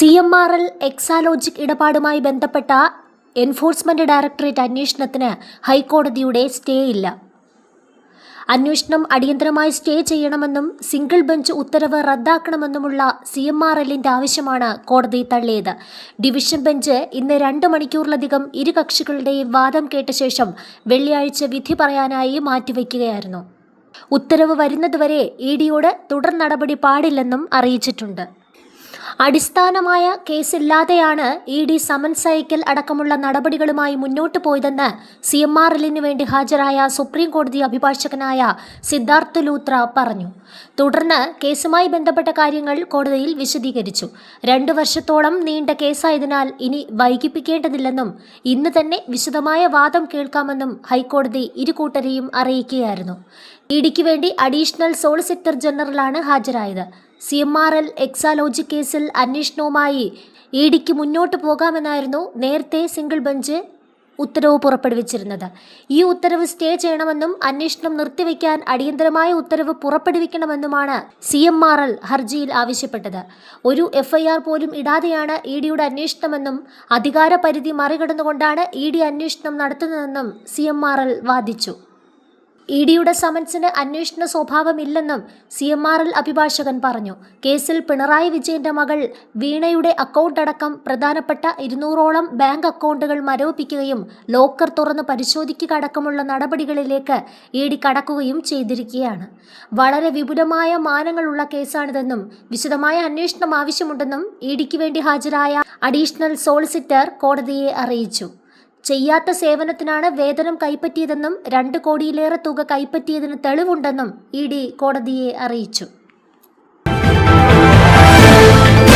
CMRL Exalogic ഇടപാടുമായി ബന്ധപ്പെട്ട enforcement directorate അന്വേഷണത്തിന് ഹൈക്കോടതിയുടെ സ്റ്റേ ഇല്ല. അന്വേഷണം അടിയന്തരമായി സ്റ്റേ ചെയ്യണമെന്നും സിംഗിൾ ബെഞ്ച് ഉത്തരവ് റദ്ദാക്കണമെന്നുമുള്ള CMRLന്റെ ആവശ്യമാണ് കോടതി തള്ളിയത്. ഡിവിഷൻ ബെഞ്ച് ഇന്ന് 2 മണിക്കൂറിലധികം ഇരു കക്ഷികളുടെയും വാദം കേട്ട ശേഷം വെള്ളിയാഴ്ച വിധി പറയാനായി മാറ്റിവെക്കുകയായിരുന്നു. ഉത്തരവ് വരുന്നതുവരെ EDയോട് തുടർ നടപടി പാടില്ലെന്നും അറിയിച്ചിട്ടുണ്ട്. അടിസ്ഥാനമായ കേസില്ലാതെയാണ് ED സമൻസ് അയക്കൽ അടക്കമുള്ള നടപടികളുമായി മുന്നോട്ടു പോയതെന്ന് CMRLന് വേണ്ടി ഹാജരായ സുപ്രീം കോടതി അഭിഭാഷകനായ സിദ്ധാർത്ഥ് ലൂത്ര പറഞ്ഞു. തുടർന്ന് കേസുമായി ബന്ധപ്പെട്ട കാര്യങ്ങൾ കോടതിയിൽ വിശദീകരിച്ചു. 2 വർഷത്തോളം നീണ്ട കേസായതിനാൽ ഇനി വൈകിപ്പിക്കേണ്ടതില്ലെന്നും ഇന്ന് തന്നെ വിശദമായ വാദം കേൾക്കാമെന്നും ഹൈക്കോടതി ഇരുകൂട്ടരെയും അറിയിക്കുകയായിരുന്നു. EDക്ക് വേണ്ടി അഡീഷണൽ സോളിസിറ്റർ ജനറലാണ് ഹാജരായത്. CMRL എക്സാലോജിക് കേസിൽ അന്വേഷണവുമായി EDക്ക് മുന്നോട്ട് പോകാമെന്നായിരുന്നു നേരത്തെ സിംഗിൾ ബെഞ്ച് ഉത്തരവ് പുറപ്പെടുവിച്ചിരുന്നത്. ഈ ഉത്തരവ് സ്റ്റേ ചെയ്യണമെന്നും അന്വേഷണം നിർത്തിവെക്കാൻ അടിയന്തരമായ ഉത്തരവ് പുറപ്പെടുവിക്കണമെന്നുമാണ് CMRL ഹർജിയിൽ ആവശ്യപ്പെട്ടത്. ഒരു FIR പോലും ഇടാതെയാണ് EDയുടെ അന്വേഷണമെന്നും അധികാര പരിധി മറികടന്നുകൊണ്ടാണ് ED അന്വേഷണം നടത്തുന്നതെന്നും CMRL വാദിച്ചു. EDയുടെ സമൻസിന് അന്വേഷണ സ്വഭാവമില്ലെന്നും CMRL അഭിഭാഷകൻ പറഞ്ഞു. കേസിൽ പിണറായി വിജയന്റെ മകൾ വീണയുടെ അക്കൗണ്ട് അടക്കം പ്രധാനപ്പെട്ട 200ഓളം ബാങ്ക് അക്കൗണ്ടുകൾ മരവിപ്പിക്കുകയും ലോക്കർ തുറന്ന് പരിശോധിക്കുക അടക്കമുള്ള നടപടികളിലേക്ക് ED കടക്കുകയും ചെയ്തിരിക്കുകയാണ്. വളരെ വിപുലമായ മാനങ്ങളുള്ള കേസാണിതെന്നും വിശദമായ അന്വേഷണം ആവശ്യമുണ്ടെന്നും EDക്ക് വേണ്ടി ഹാജരായ അഡീഷണൽ സോളിസിറ്റർ കോടതിയെ അറിയിച്ചു. ചെയ്യാത്ത സേവനത്തിനാണ് വേതനം കൈപ്പറ്റിയതെന്നും 2 കോടിയിലേറെ തുക കൈപ്പറ്റിയതിന് തെളിവുണ്ടെന്നും ED കോടതിയെ അറിയിച്ചു.